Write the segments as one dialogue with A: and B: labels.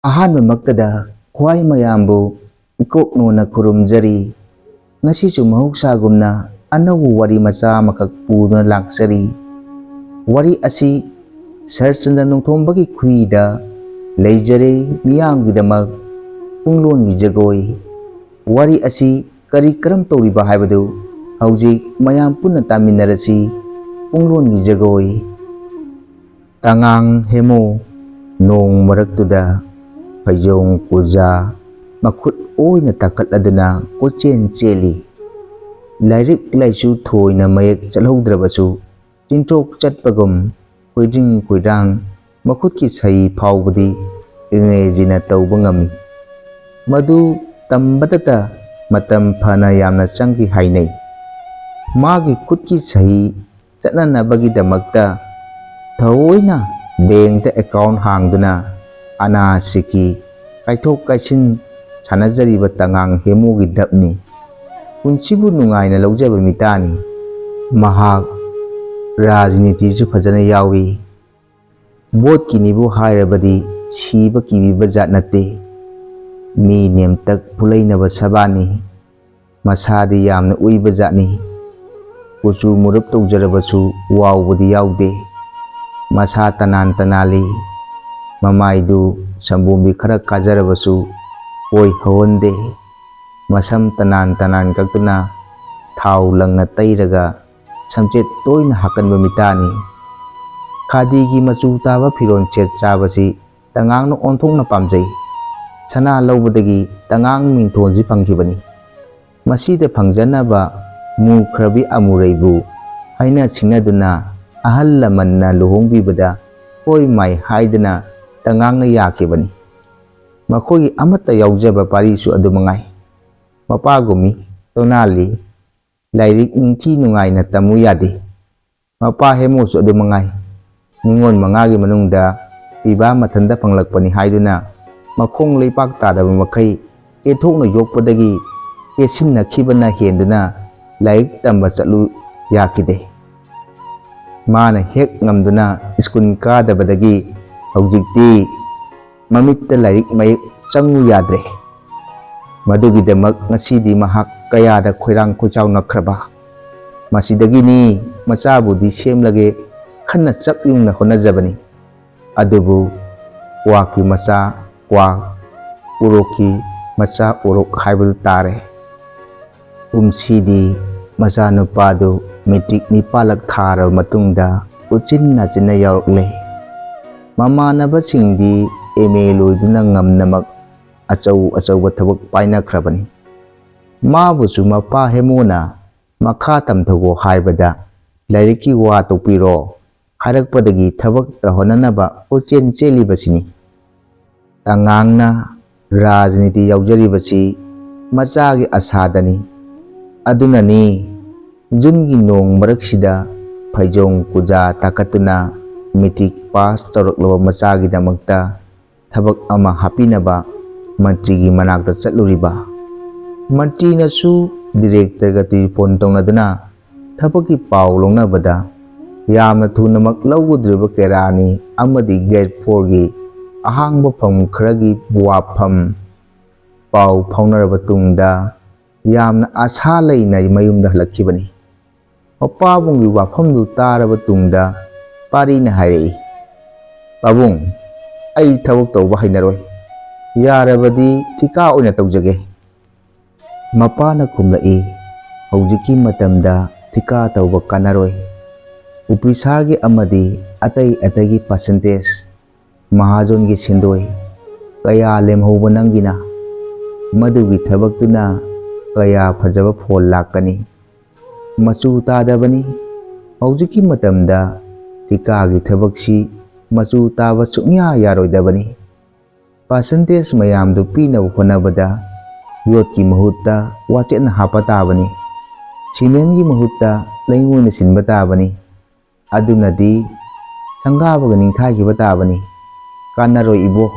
A: ꯑꯍꯥꯟꯕꯃꯛꯇꯗ ꯈ꯭ꯋꯥꯏ ꯃꯌꯥꯝꯕꯨ ꯏꯀꯣꯛꯅꯣꯅ ꯈꯨꯔꯨꯝꯖꯔꯤ꯫ ꯉꯁꯤꯁꯨ ꯃꯍꯧꯁꯥꯒꯨꯝꯅ ꯑꯅꯧꯕ ꯋꯥꯔꯤ ꯃꯆꯥ ꯑꯃꯈꯛ ꯄꯨꯗꯨꯅ ꯂꯥꯛꯆꯔꯤ꯫ ꯋꯥꯔꯤ ꯑꯁꯤ ꯁꯔꯠꯆꯟꯗ꯭ꯔ ꯅꯣꯡꯊꯣꯝꯕꯒꯤ ꯈꯨꯏꯗ ꯂꯩꯖꯔꯦ ꯃꯤꯌꯥꯝꯒꯤꯗꯃꯛ ꯄꯨꯡꯂꯣꯟꯒꯤ ꯖꯒꯣꯏ꯫ ꯋꯥꯔꯤ ꯑꯁꯤ ꯀꯔꯤ ꯀꯔꯝ ꯇꯧꯔꯤꯕ ꯍꯥꯏꯕꯗꯨ ꯍꯧꯖꯤꯛ ꯃꯌꯥꯝ ꯄꯨꯟꯅ ꯇꯥꯃꯤꯟꯅꯔꯁꯤ꯫ ꯄꯨꯡꯂꯣꯟꯒꯤ ꯖꯒꯣꯏ꯫ ꯇꯉꯥꯡ ꯍꯦꯃꯣ ꯅꯣꯡ ꯃꯔꯛꯇꯨꯗ ꯐꯩꯖꯣꯡ ꯀꯨꯖꯥ ꯃꯈꯨꯠ ꯑꯣꯏꯅ ꯇꯥꯈꯠꯂꯗꯨꯅ ꯀꯣꯏꯆꯦꯟ ꯆꯦꯜꯂꯤ꯫ ꯂꯥꯏꯔꯤꯛ ꯂꯥꯏꯁꯨ ꯊꯣꯏꯅ ꯃꯌꯦꯛ ꯆꯠꯍꯧꯗ꯭ꯔꯕꯁꯨ ꯆꯤꯟꯊꯣꯛ ꯆꯠꯄꯒꯨꯝ ꯀꯣꯏꯗ꯭ꯔꯤꯡ ꯀꯣꯏꯔꯥꯡ ꯃꯈꯨꯠꯀꯤ ꯁꯍꯤ ꯐꯥꯎꯕꯗꯤ ꯏꯪꯔꯦꯖꯤꯅ ꯇꯧꯕ ꯉꯝꯃꯤ꯫ ꯃꯗꯨ ꯇꯝꯕꯗꯇ ꯃꯇꯝ ꯐꯅ ꯌꯥꯝꯅ ꯆꯪꯈꯤ ꯍꯥꯏꯅꯩ꯫ ꯃꯥꯒꯤ ꯈꯨꯠꯀꯤ ꯁꯍꯤ ꯆꯠꯅꯅꯕꯒꯤꯗꯃꯛꯇ ꯊꯑꯣꯏꯅ ꯕꯦꯡꯛꯇ ꯑꯦꯀꯥꯎꯟꯠ ꯍꯥꯡꯗꯨꯅ ꯑꯅꯥ ꯁꯤꯀꯤ ꯀꯥꯏꯊꯣꯛ ꯀꯥꯏꯁꯤꯟ ꯁꯥꯟꯅꯖꯔꯤꯕ ꯇꯉꯥꯡ ꯍꯦꯃꯣꯒꯤ ꯗꯞꯅꯤ꯫ ꯄꯨꯟꯁꯤꯕꯨ ꯅꯨꯡꯉꯥꯏꯅ ꯂꯧꯖꯕ ꯃꯤꯇꯥꯅꯤ꯫ ꯃꯍꯥꯛ ꯔꯥꯖꯅꯤꯇꯤꯁꯨ ꯐꯖꯅ ꯌꯥꯎꯏ꯫ ꯚꯣꯠꯀꯤꯅꯤꯕꯨ ꯍꯥꯏꯔꯕꯗꯤ ꯁꯤꯕ ꯀꯤꯕꯤꯕ ꯖꯥꯠ ꯅꯠꯇꯦ꯫ ꯃꯤ ꯅꯦꯝꯇꯛ ꯐꯨꯂꯩꯅꯕ ꯁꯕꯥꯅꯤ꯫ ꯃꯁꯥꯗꯤ ꯌꯥꯝꯅ ꯎꯏꯕ ꯖꯥꯠꯅꯤ꯫ ꯀꯨꯆꯨ ꯃꯨꯔꯞ ꯇꯧꯖꯔꯕꯁꯨ ꯋꯥꯎꯕꯗꯤ ꯌꯥꯎꯗꯦ꯫ ꯃꯁꯥ ꯇꯅꯥꯟ ꯇꯅꯥꯜꯂꯤ꯫ ꯃꯃꯥꯏꯗꯨ ꯁꯝꯕꯣꯝꯕꯤ ꯈꯔ ꯀꯥꯖꯔꯕꯁꯨ ꯑꯣꯏ ꯍꯧꯍꯟꯗꯦ꯫ ꯃꯁꯝ ꯇꯅꯥꯟ ꯇꯅꯥꯟ ꯀꯛꯇꯨꯅ ꯊꯥꯎ ꯂꯪꯅ ꯇꯩꯔꯒ ꯁꯝꯆꯦꯠ ꯇꯣꯏꯅ ꯍꯥꯀꯟꯕ ꯃꯤꯇꯥꯅꯤ꯫ ꯈꯥꯗꯤꯒꯤ ꯃꯆꯨ ꯇꯥꯕ ꯐꯤꯔꯣꯜ ꯁꯦꯠ ꯆꯥꯕꯁꯤ ꯇꯉꯥꯡꯅ ꯑꯣꯟꯊꯣꯛꯅ ꯄꯥꯝꯖꯩ꯫ ꯁꯅꯥ ꯂꯧꯕꯗꯒꯤ ꯇꯉꯥꯡ ꯃꯤꯡꯊꯣꯟꯁꯤ ꯐꯪꯈꯤꯕꯅꯤ꯫ ꯃꯁꯤꯗ ꯐꯪꯖꯅꯕ ꯃꯨꯈ꯭ꯔꯕꯤ ꯑꯃꯨꯔꯩꯕꯨ ꯍꯥꯏꯅ ꯁꯤꯡꯅꯗꯨꯅ ꯑꯍꯜ ꯂꯃꯟꯅ ꯂꯨꯍꯣꯡꯕꯤꯕꯗ ꯍꯣꯏ ꯃꯥꯏ ꯍꯥꯏꯗꯅ ꯇꯉꯥꯡꯅ ꯌꯥꯈꯤꯕꯅꯤ꯫ ꯃꯈꯣꯏꯒꯤ ꯑꯃꯠꯇ ꯌꯥꯎꯖꯕ ꯄꯥꯔꯤꯁꯨ ꯑꯗꯨꯃꯉꯥꯏ꯫ ꯃꯄꯥꯒꯨꯝꯃꯤ ꯇꯣꯅꯥꯜꯂꯤ꯫ ꯂꯥꯏꯔꯤꯛ ꯅꯤꯡꯊꯤ ꯅꯨꯡꯉꯥꯏꯅ ꯇꯝꯃꯨ ꯌꯥꯗꯦ꯫ ꯃꯄꯥ ꯍꯦꯃꯣꯁꯨ ꯑꯗꯨꯃꯉꯥꯏ꯫ ꯅꯤꯉꯣꯜ ꯃꯉꯥꯒꯤ ꯃꯅꯨꯡꯗ ꯄꯤꯕꯥ ꯃꯊꯟꯇ ꯐꯪꯂꯛꯄꯅꯤ ꯍꯥꯏꯗꯨꯅ ꯃꯈꯣꯡ ꯂꯩꯄꯥꯛ ꯇꯥꯗꯕ ꯃꯈꯩ ꯀꯦꯊꯣꯛꯅ ꯌꯣꯛꯄꯗꯒꯤ ꯀꯦꯠꯁꯤꯟꯅꯈꯤꯕꯅ ꯍꯦꯟꯗꯨꯅ ꯂꯥꯏꯔꯤꯛ ꯇꯝꯕ ꯆꯠꯂꯨ ꯌꯥꯈꯤꯗꯦ꯫ ꯃꯥꯅ ꯍꯦꯛ ꯉꯝꯗꯨꯅ ꯁ꯭ꯀꯨꯜ ꯀꯥꯗꯕꯗꯒꯤ ꯍꯧꯖꯤꯛꯇꯤ ꯃꯃꯤꯠꯇ ꯂꯥꯏꯔꯤꯛ ꯃꯌꯦꯛ ꯆꯪꯉꯨ ꯌꯥꯗ꯭ꯔꯦ꯫ ꯃꯗꯨꯒꯤꯗꯃꯛ ꯉꯁꯤꯗꯤ ꯃꯍꯥꯛ ꯀꯌꯥꯗ ꯈꯣꯏꯔꯥꯡ ꯈꯣꯏꯆꯥꯎꯅꯈ꯭ꯔꯕ꯫ ꯃꯁꯤꯗꯒꯤꯅꯤ ꯃꯆꯥꯕꯨꯗꯤ ꯁꯦꯝꯂꯒꯦ ꯈꯟꯅ ꯆꯞ ꯌꯨꯡꯅ ꯍꯣꯠꯅꯖꯕꯅꯤ꯫ ꯑꯗꯨꯕꯨ ꯀ꯭ꯋꯥꯛꯀꯤ ꯃꯆꯥ ꯀ꯭ꯋꯥꯛ, ꯎꯔꯣꯛꯀꯤ ꯃꯆꯥ ꯎꯔꯣꯛ ꯍꯥꯏꯕꯗꯨ ꯇꯥꯔꯦ꯫ ꯀꯨꯝꯁꯤꯗꯤ ꯃꯆꯥꯅꯨꯄꯥꯗꯨ ꯃꯦꯇ꯭ꯔꯤꯛ 9ꯂꯛ ꯊꯥꯔꯕ ꯃꯇꯨꯡꯗ ꯎꯆꯤꯟ ꯅꯥꯆꯤꯟꯅ ꯌꯥꯎꯔꯛꯂꯦ꯫ ꯃꯃꯥꯟꯅꯕꯁꯤꯡꯗꯤ MA ꯂꯣꯏꯗꯨꯅ ꯉꯝꯅꯃꯛ ꯑꯆꯧ ꯑꯆꯧꯕ ꯊꯕꯛ ꯄꯥꯏꯅꯈ꯭ꯔꯕꯅꯤ꯫ ꯃꯥꯕꯨꯁꯨ ꯃꯄꯥ ꯍꯦꯃꯣꯅ ꯃꯈꯥ ꯇꯝꯊꯈꯣ ꯍꯥꯏꯕꯗ ꯂꯥꯏꯔꯤꯛꯀꯤ ꯋꯥ ꯇꯣꯛꯄꯤꯔꯣ ꯍꯥꯏꯔꯛꯄꯗꯒꯤ ꯊꯕꯛ ꯇꯧꯍꯟꯅꯅꯕ ꯀꯣꯏꯆꯦꯟ ꯆꯦꯜꯂꯤꯕꯁꯤꯅꯤ꯫ ꯇꯉꯥꯡꯅ ꯔꯥꯖꯅꯤꯇꯤ ꯌꯥꯎꯖꯔꯤꯕꯁꯤ ꯃꯆꯥꯒꯤ ꯑꯁꯥꯗꯅꯤ꯫ ꯑꯗꯨꯅꯅꯤ ꯖꯨꯟꯒꯤ ꯅꯣꯡ ꯃꯔꯛꯁꯤꯗ ꯐꯩꯖꯣꯡ ꯀꯨꯖꯥ ꯇꯥꯈꯠꯇꯨꯅ ꯃꯦꯇ꯭ꯔꯤꯛ ꯄꯥꯁ ꯇꯧꯔꯛꯂꯕ ꯃꯆꯥꯒꯤꯗꯃꯛꯇ ꯊꯕꯛ ꯑꯃ ꯍꯥꯞꯄꯤꯅꯕ ꯃꯟꯇ꯭ꯔꯤꯒꯤ ꯃꯅꯥꯛꯇ ꯆꯠꯂꯨꯔꯤꯕ꯫ ꯃꯟꯇ꯭ꯔꯤꯅꯁꯨ ꯗꯤꯔꯦꯛꯇꯔꯒ ꯇꯦꯂꯤꯐꯣꯟ ꯇꯧꯅꯗꯨꯅ ꯊꯕꯛꯀꯤ ꯄꯥꯎ ꯂꯧꯅꯕꯗ ꯌꯥꯝꯅ ꯊꯨꯅꯃꯛ ꯂꯧꯒꯗꯧꯔꯤꯕ ꯀꯦꯔꯥꯅꯤ ꯑꯃꯗꯤ ꯒ꯭ꯔꯦꯗ 4ꯒꯤ ꯑꯍꯥꯡꯕ ꯐꯝ ꯈꯔꯒꯤ ꯋꯥꯐꯝ ꯄꯥꯎ ꯐꯥꯎꯅꯔꯕ ꯇꯨꯡꯗ ꯌꯥꯝꯅ ꯑꯁꯥ ꯂꯩꯅ ꯃꯌꯨꯝꯗ ꯍꯜꯂꯛꯈꯤꯕꯅꯤ꯫ ꯃꯄꯥꯕꯨꯡꯒꯤ ꯋꯥꯐꯝꯗꯨ ꯇꯥꯔꯕ ꯇꯨꯡꯗ ꯄꯥꯔꯤꯅ ꯍꯥꯏꯔꯛꯏ, "ꯄꯥꯕꯨꯡ, ꯑꯩ ꯊꯕꯛ ꯇꯧꯕ ꯍꯩꯅꯔꯣꯏ꯫ ꯌꯥꯔꯕꯗꯤ ꯊꯤꯀꯥ ꯑꯣꯏꯅ ꯇꯧꯖꯒꯦ꯫" ꯃꯄꯥꯅ ꯈꯨꯝꯂꯛꯏ, "ꯍꯧꯖꯤꯛꯀꯤ ꯃꯇꯝꯗ ꯊꯤꯀꯥ ꯇꯧꯕ ꯀꯥꯟꯅꯔꯣꯏ꯫ ꯑꯣꯐꯤꯁꯥꯔꯒꯤ ꯑꯃꯗꯤ ꯑꯇꯩ ꯑꯇꯩꯒꯤ ꯄꯥꯔꯁꯦꯟꯇꯦꯖ, ꯃꯍꯥꯖꯣꯟꯒꯤ ꯁꯦꯟꯗꯣꯏ ꯀꯌꯥ ꯂꯦꯝꯍꯧꯕ ꯅꯪꯒꯤꯅ? ꯃꯗꯨꯒꯤ ꯊꯕꯛꯇꯨꯅ ꯀꯌꯥ ꯐꯖꯕ ꯐꯣꯜ ꯂꯥꯛꯀꯅꯤ? ꯃꯆꯨ ꯇꯥꯗꯕꯅꯤ꯫ ꯍꯧꯖꯤꯛꯀꯤ ꯃꯇꯝꯗ ꯊꯤꯀꯥꯒꯤ ꯊꯕꯛꯁꯤ ꯃꯆꯨ ꯇꯥꯕ ꯁꯨꯡꯌꯥ ꯌꯥꯔꯣꯏꯗꯕꯅꯤ꯫ ꯄꯥꯔꯁꯦꯟꯇꯦꯖ ꯃꯌꯥꯝꯗꯨ ꯄꯤꯅꯕ ꯍꯣꯠꯅꯕꯗ ꯌꯣꯠꯀꯤ ꯃꯍꯨꯠꯇ ꯋꯥꯆꯦꯠꯅ ꯍꯥꯞꯄ ꯇꯥꯕꯅꯤ꯫ ꯁꯤꯃꯦꯟꯒꯤ ꯃꯍꯨꯠꯇ ꯂꯩꯉꯣꯏꯅ ꯁꯤꯟꯕ ꯇꯥꯕꯅꯤ꯫ ꯑꯗꯨꯅꯗꯤ ꯁꯪꯒꯥꯕꯒ ꯅꯤꯡꯈꯥꯏꯈꯤꯕ ꯇꯥꯕꯅꯤ꯫ ꯀꯥꯟꯅꯔꯣꯏ ꯏꯕꯣ,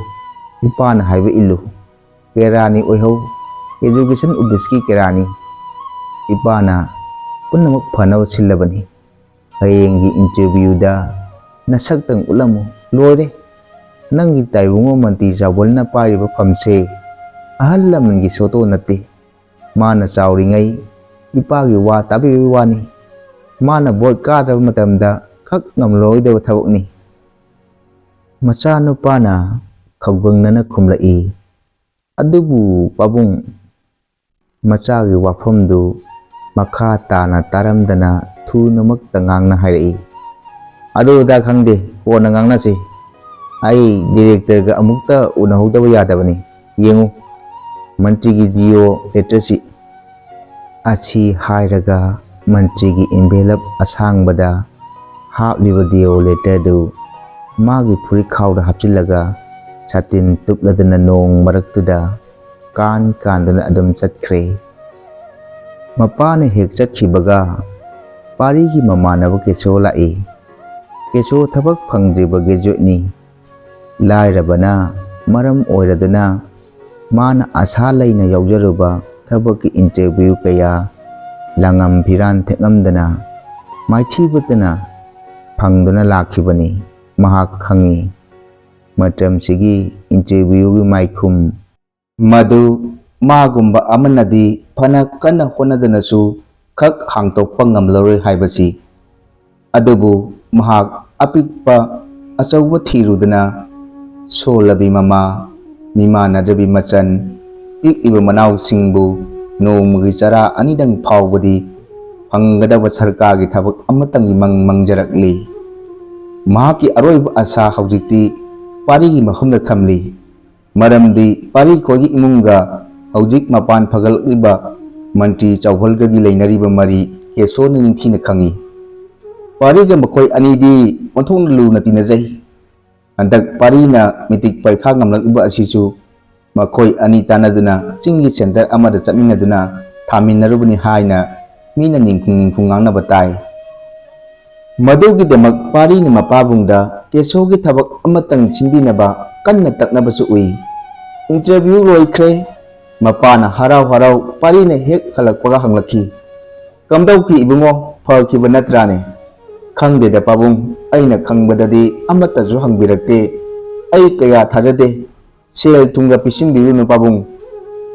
A: ꯏꯄꯥꯅ ꯍꯥꯏꯕ ꯏꯜꯂꯨ꯫ ꯀꯦꯔꯥꯅꯤ ꯑꯣꯏꯍꯧ, ꯑꯦꯖꯨꯀꯦꯁꯟ ꯑꯣꯐꯤꯁꯀꯤ ꯀꯦꯔꯥꯅꯤ꯫ ꯏꯄꯥꯅ ꯄꯨꯝꯅꯃꯛ ꯐꯅꯕ ꯁꯤꯜꯂꯕꯅꯤ꯫ ꯍꯌꯦꯡꯒꯤ ꯏꯟꯇꯔꯚ꯭ꯌꯨꯗ ꯅꯁꯛꯇꯪ ꯎꯠꯂꯝꯃꯨ, ꯂꯣꯏꯔꯦ꯫ Nanggi taibungo manti jawalna pariba pamse ahal lamangi soto nate. Mana sauringai ipagi wa tabi wani. Mana boy kada matamda kak ngamloy daw thabukni. Macano pa na kagbang na kumlai. Adubu pabung macagi wafamdu makha tana taramdana thu namak tangang na harai. Adu da khangde ko nangang na si. Ai director ga amukta unahudaba yadabani. Yengu manchigi dio letrasi. Ashi hairaga manchigi envelope asangbada hapliba dio letter du magi puri khawda hapchilaga chatin tupladana nong maraktuda kan kandana adum chatkre. Mapane hek chakhibaga parigi mamanaba keso lai. Keso thabak phangdriba graduate lairabana maram oiraduna mana asa laina yaujaruba thabak interview kaya langam phiran thekngamdana maithibutana phangduna lakhibani mahak khangi matam sigi interview gi maikhum madu magumba amanadi phana kana honadana su khak hangtokpa ngamlore haibasi adubu mahak apikpa achauba thirudana solabi mama mimanadabi machan iba manaw singbu nongmagi chara anidang phawbadi phanggadaba sarkagi thabak amatangi mangjarakli mahaki aroiba asa haujikti parigi mahumda thamli maramdi pari kogi imunga haujik mapan phagalliba manti chawhalgagi leinariba mari kesoni ningthina khangi pariga makoi anidi onthong luna tinajai andak parina mitik paikha ngamlakiba asisu makoi ani tanaduna chingi center amada chaminaduna thaminarubani haina mina ningkhung ngangna batai madugi demak parina mapabungda kesogi thabak amatang sinbinaba kanna taknabasu ui interview loikre mapana harau parina hek halakpaga hanglaki kamdauki ibungo phakiba natrane khangde da pabung aina khangbadadi amatazu hangbirakte ai kaya thajade sel tunga pisin birunu pabung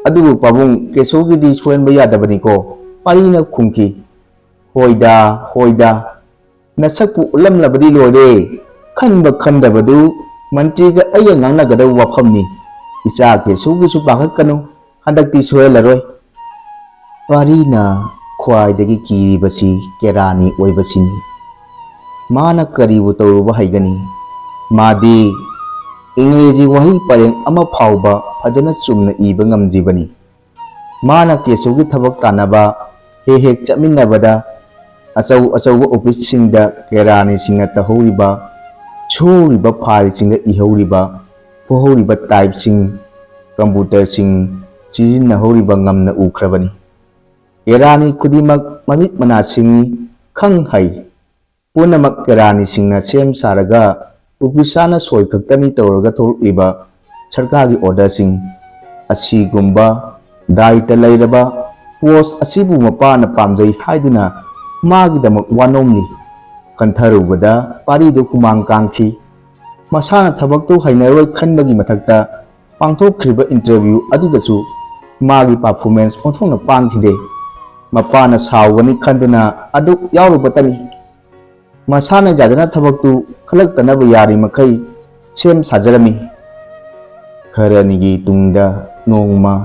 A: adugu pabung kesogi di suenba yadabani ko parina khungki hoida nasakpu ulamlabadi lore khanba khandabadu mantriga aya ngangnagada wafamni icha kesogi su pahakkanu handakti suelaroi parina khwaidagi kiribasi kerani oibasini mana karibu tauruba haigani madi इंग्रेजी वही परेंग अमा फाउबा फजना Chumna इबा ngamdribani mana kesogi thabak tanaba hek chaminabada achau office singda kerani singna tahoriba choriba phari singda ihoriba pohoriba type sing computer sing chijinna horiba ngamna ukhrabani kerani kudimak mamit mana singi khang hai punamak kerani singna sem saraga Upisana soy kaktani tauraga tholiba sarkagi order sing asigumba daita lairaba post asibu mapana pamjai haiduna magidamak wanomni kantharubada paridu kumang kangthi masana thabaktu hainaroi khanbagi mathakta pangthokkhriba interview adudasu magi performance onthongna pangkhide mapana sawani khanduna adu yaurubatani masana jajana thabaktu khalak tanaba yari makai sem sajarami kharanigi tungda nongma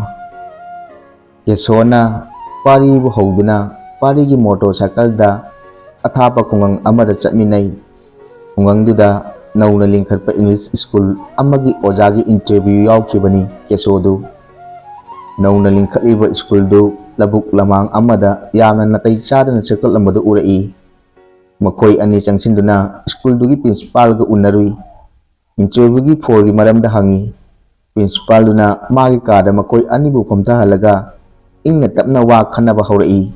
A: yasona pari bu hauduna pari gi motorcycle da athapa kungang amada chatminai kungang duda nauna lingkhatpa english school amagi ojagi interview yaukibani kesodu nauna lingkhariba school du labuk lamang amada yamna natai chadana circle amadu urai makoi ani changsinduna school dugi principal ga unarui interview gi for gi maramda hangi principal duna magi kada makoi ani bu phamta halaga ingna tapna wa khanaba haurai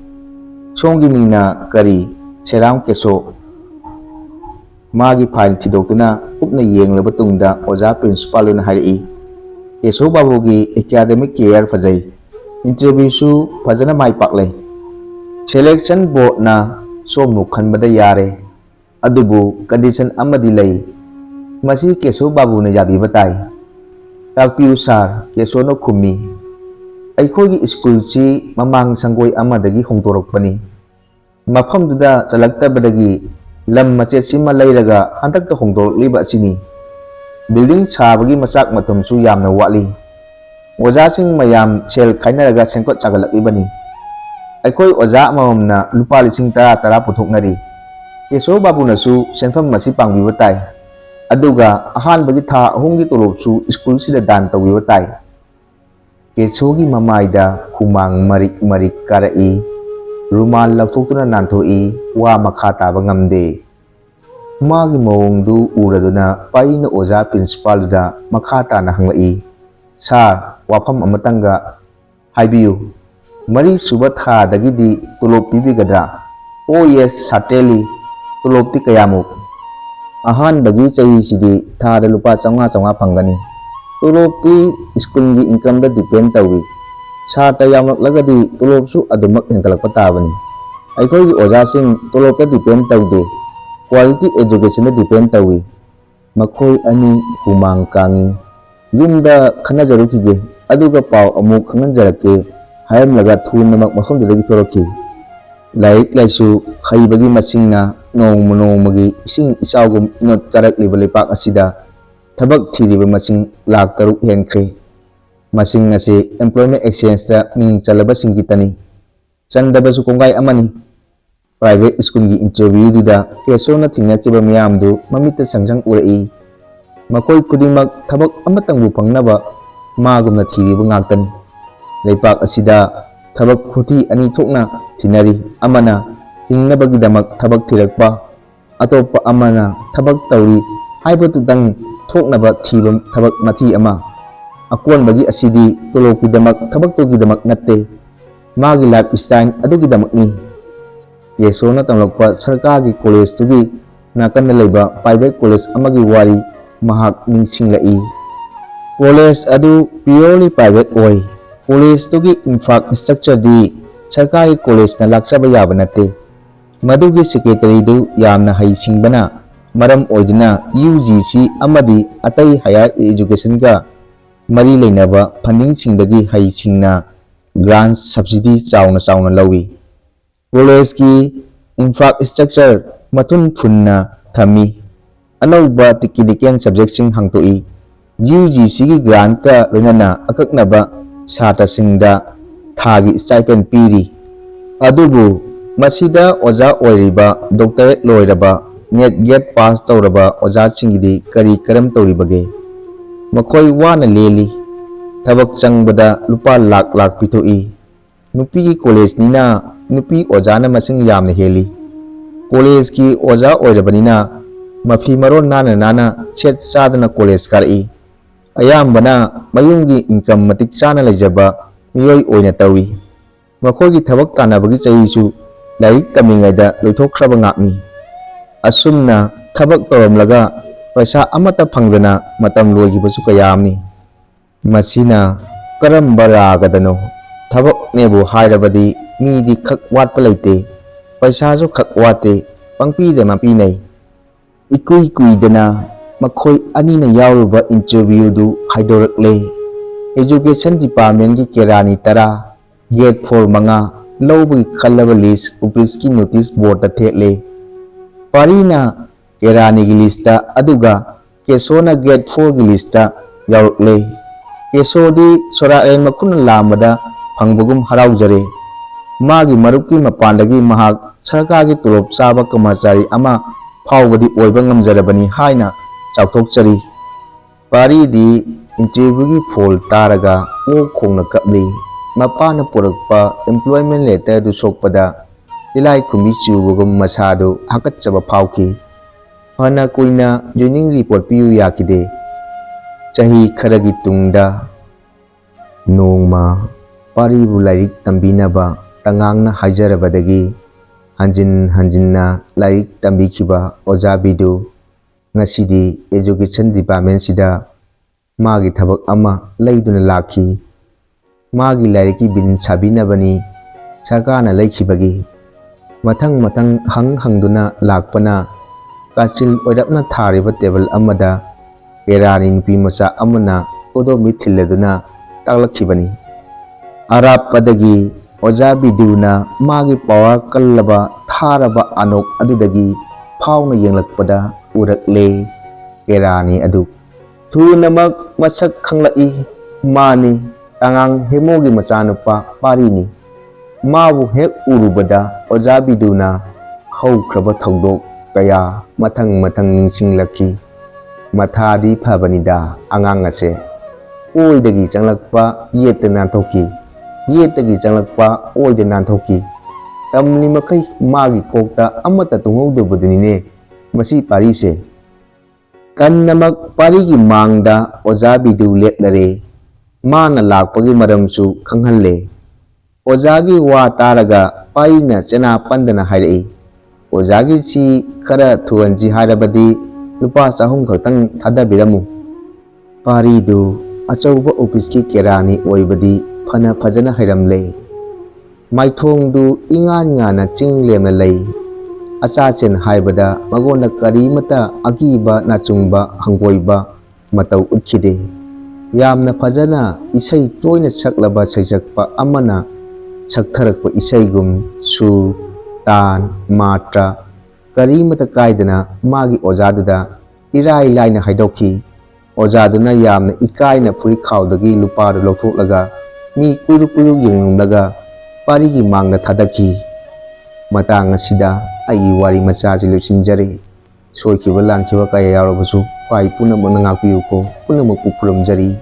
A: songi mingna kari seram keso magi file thidoktuna upna yenglaba tungda oja principal duna harai keso babu gi academic career fajai interview su fajana mai paklai selection board na somnu khanbada yare adubu condition amadi lay Masi keso babu na yabi batay. Toubiyu sar keso no khumi. Aikogi school si mamang sanggoi amadagi hongtorokpani. Mafamduda chalaktabadagi lam machet sima layraga hantakta hongtorokliba asini. Building sabagi masak matumsu yamna watli. Oja sing mayam sel khainaraga sengkot chagalaklibani. Aikoi oja amamamna lupa lising tara puthoknari. Keso babu nasu senfam masi pangbiba tai. Aduga ahanbagi tha ahumgi tolopsu school sida dan tawbiba tai. Kesogi mamaida khumang marik karai. Rumal laktokuna nanthoi wa makha taba ngamde. Magi mawongdu uraduna paina oja principal da makha tana hanglai. Sar wafam amattaga haibiyu. Mari suba tha dagidi tulop pibigadra. Oh yes, certainly. Tulop ti kayamuk. Ahan bagi chahi sidi tha da lupa changa phangani. Tulop ti school gi income da depend tawi. Sa ta yamak lagadi tulop su adumak hengkalakpa tabani. Aikoi gi oja sing tulop ta depend tawde. Quality education da depend tawi. Makhoi ani humang kangi. Yumda khanajarukige aduga paw amuk khanganjarake hayam laga thunamak mafamdagi thoraki. Laik laisu haibagi masingna nongmagi ising isawgum inot karakliba lepak asida thabak thiriba masing lak taruk henkre. Masing ase employment exchange ta ming chalaba singitani. Chandabasu kongai amani. Private school gi interview duda keso na thingnakiba miyamdu mamita sangjang urai. Makoi kudimak thabak amatangbu pangnaba magumna thiriba ngaktani. Lepak asida thabak khuti ani thokna thinari. Amana hingnabagidamak thabak thirakpa. Atopa amana thabak tawri haibutudang thoknaba thibam thabak mathi ama. Akon bagi asidi tolokgidamak thabak togidamak natte. Magi lifestyle adugidamak ni. Yeso na tamlokpa sarkagi college tugi nakanna leiba private college amagi wari mahak ningsinglai. College adu purely private oi. College tugi infrastructure di sarkari college na laksaba yaba nate. Madugi secretary du yamna haisingbana maram oiduna UGC amadi atai higher education ga mari leinaba funding singdagi haisingna grant subsidy chauna lawi. College ki infrastructure matun phunna thami. Anauba tikiniken subject sing hangtoi. UGC gi grant ka loinana akaknaba sata singda thagi stipend piri. Adubu masida oja oiriba doctorate loiraba net get pass tawraba oja singidi kari karam tawribage. Makhoi wana leli. Thabak changbada lupa lak pitoi. Nupi ki college nina nupi oja na masing yamna heli. College ki oja oirabanina mafi maron nana chet sadana college karai. Ayambana mayungi income matik chana lejaba miyoi oina tawi. Makhogi thabak tanabagi chahisu laik tamingaida loithokhraba ngakni. Asumna thabak tawamlaga paisa amata phangdana matam loigibasu kayamni. Masina karamba ragadano thabak nebu hairabadi midi khak watpa leite. Paisa su khak wate pangpida mapinai. Ikui-kuidana makhoi anina yauruba interview du haidorakle. Education department ki kerani tara gate 4 manga lobagi khallaba list office ki notice board ta thekle. Parina kerani gi lista aduga kesona gate 4 gi lista yaurukle. Kesodi soraen makuna lamada phangbagum haraujare. Magi marupki mapandagi mahak sarkagi tulop chaba kamachari ama phawbadi oiba ngamjarabani haina chauthokchari. Pari di interview gi phol taraga o khongna kapli. Mapana purakpa employment letter du sokpada ilai khumi chubugum masadu hakatchaba phawki. Hana kuina joining report piu yakide. Chahi kharagi tungda nongma paribu lairik tambinaba tangangna hajarabadagi hanjinna lairik tambikiba ojabidu ngasidi education department sida magi thabak ama leiduna lakhi. Magi lairiki bin sabinabani sarkana leikhibagi. Mathang hangduna lakpana kachil oirapna thariba table amada ꯀꯦꯔꯥꯅꯤ ꯅꯨꯄꯤ ꯃꯆꯥ ꯑꯃꯅ ꯄꯣꯗꯣꯝꯕꯤ ꯊꯤꯜꯂꯗꯨꯅ ꯇꯥꯛꯂꯛꯈꯤꯕꯅꯤ꯫ ꯑꯔꯥꯞꯄꯗꯒꯤ ꯑꯣꯖꯥ ꯕꯤꯗꯨꯅ ꯃꯥꯒꯤ power ꯀꯜꯂꯕ ꯊꯥꯔꯕ ꯑꯅꯣꯛ ꯑꯗꯨꯗꯒꯤ ꯐꯥꯎꯅ ꯌꯦꯡꯂꯛꯄꯗ ꯎꯔꯛꯂꯦ ꯀꯦꯔꯥꯅꯤ ꯑꯗꯨ ꯊꯨꯅꯃꯛ ꯃꯁꯛ ꯈꯪꯂꯛꯏ꯫ ꯃꯥꯅꯤ, ꯇꯉꯥꯡ ꯍꯦꯃꯣꯒꯤ ꯃꯆꯥꯅꯨꯄꯥ ꯋꯥꯔꯤꯅꯤ꯫ ꯃꯥꯕꯨ ꯍꯦꯛ ꯎꯔꯨꯕꯗ ꯑꯣꯖꯥ ꯕꯤꯗꯨꯅ ꯍꯧꯈ꯭ꯔꯕ ꯊꯧꯗꯣꯛ ꯀꯌꯥ ꯃꯊꯪ ꯅꯤꯡꯁꯤꯡꯂꯛꯈꯤ꯫ ꯃꯊꯥꯗꯤ ꯐꯕꯅꯤꯗ ꯑꯉꯥꯡ ꯑꯁꯦ꯫ ꯑꯣꯏꯗꯒꯤ ꯆꯪꯂꯛꯄ ꯌꯦꯠꯇ ꯅꯥꯟꯊꯣꯛꯈꯤ, ꯌꯦꯠꯇꯒꯤ ꯆꯪꯂꯛꯄ ꯑꯣꯏꯗ ꯅꯥꯟꯊꯣꯛꯈꯤ꯫ ꯇꯝꯂꯤꯃꯈꯩ ꯃꯥꯒꯤ ꯀꯣꯛꯇ ꯑꯃꯠꯇ ꯇꯨꯡꯍꯧꯗꯕꯗꯨꯅꯤꯅꯦ ꯃꯁꯤ ꯄꯥꯔꯤꯁꯦ꯫ ꯀꯟꯅꯃꯛ ꯄꯥꯔꯤꯒꯤ ꯃꯥꯡꯗ ꯑꯣꯖꯥ ꯕꯤꯗꯨ ꯂꯦꯞꯂꯔꯦ꯫ ꯃꯥꯅ ꯂꯥꯛꯄꯒꯤ ꯃꯔꯝꯁꯨ ꯈꯪꯍꯜꯂꯦ꯫ ꯑꯣꯖꯥꯒꯤ ꯋꯥ ꯇꯥꯔꯒ ꯄꯥꯔꯤꯅ ꯆꯦꯅꯥ ꯄꯟꯗꯅ ꯍꯥꯏꯔꯛꯏ, ꯑꯣꯖꯥꯒꯤꯁꯤ ꯈꯔ ꯊꯨꯍꯟꯁꯤ ꯍꯥꯏꯔꯕꯗꯤ ꯂꯨꯄꯥ 400 ꯈꯛꯇꯪ ꯊꯥꯗꯕꯤꯔꯝꯃꯨ꯫ ꯄꯥꯔꯤꯗꯨ ꯑꯆꯧꯕ ꯑꯣꯐꯤꯁꯀꯤ ꯀꯦꯔꯥꯅꯤ ꯑꯣꯏꯕꯗꯤ ꯐꯖꯅ ꯍꯩꯔꯝꯂꯦ꯫ ꯃꯥꯏꯊꯣꯡꯗꯨ ꯏꯉꯥꯟ ꯉꯥꯟꯅ ꯆꯤꯡ ꯂꯦꯝꯅ ꯂꯩ꯫ ꯑꯆꯥꯆꯦꯟ ꯍꯥꯏꯕꯗ ꯃꯉꯣꯟꯗ ꯀꯔꯤꯃꯠꯇ ꯑꯀꯤꯕ ꯅꯥꯆꯨꯡꯕ ꯍꯪꯒꯣꯏꯕ ꯃꯇꯧ ꯎꯠꯈꯤꯗꯦ꯫ ꯌꯥꯝꯅ ꯐꯖꯅ ꯏꯁꯩ ꯇꯣꯏꯅ ꯁꯛꯂꯕ ꯁꯩꯁꯛꯄ ꯑꯃꯅ ꯁꯛꯊꯔꯛꯄ ꯏꯁꯩꯒꯨꯝ ꯁꯨꯔ, ꯇꯥꯟ, ꯃꯥꯇ꯭ꯔꯥ ꯀꯔꯤꯃꯠꯇ ꯀꯥꯏꯗꯅ ꯃꯥꯒꯤ ꯑꯣꯖꯥꯗꯨꯗ ꯏꯔꯥꯏ ꯂꯥꯏꯅ ꯍꯥꯏꯗꯣꯛꯈꯤ꯫ ꯑꯣꯖꯥꯗꯨꯅ ꯌꯥꯝꯅ ꯏꯀꯥꯏꯅ ꯐꯨꯔꯤꯠꯈꯥꯎꯗꯒꯤ ꯂꯨꯄꯥꯗꯨ ꯂꯧꯊꯣꯛꯂꯒ ꯃꯤ ꯀꯨꯏꯔꯨꯛ ꯌꯦꯡꯂꯒ ꯄꯥꯔꯤꯒꯤ ꯃꯥꯡꯗ ꯊꯥꯗꯈꯤ꯫ ꯃꯇꯥꯡ ꯑꯁꯤꯗ ꯑꯩꯒꯤ ꯋꯥꯔꯤ ꯃꯆꯥꯁꯤ ꯂꯣꯏꯁꯤꯟꯖꯔꯦ꯫ ꯁꯣꯏꯈꯤꯕ ꯂꯥꯟꯈꯤꯕ ꯀꯌꯥ ꯌꯥꯎꯔꯕꯁꯨ ꯈ꯭ꯋꯥꯏ ꯄꯨꯝꯅꯃꯛꯅ ꯉꯥꯛꯄꯤꯌꯨꯀꯣ, ꯄꯨꯝꯅꯃꯛꯄꯨ ꯈꯨꯔꯨꯝꯖꯔꯤ꯫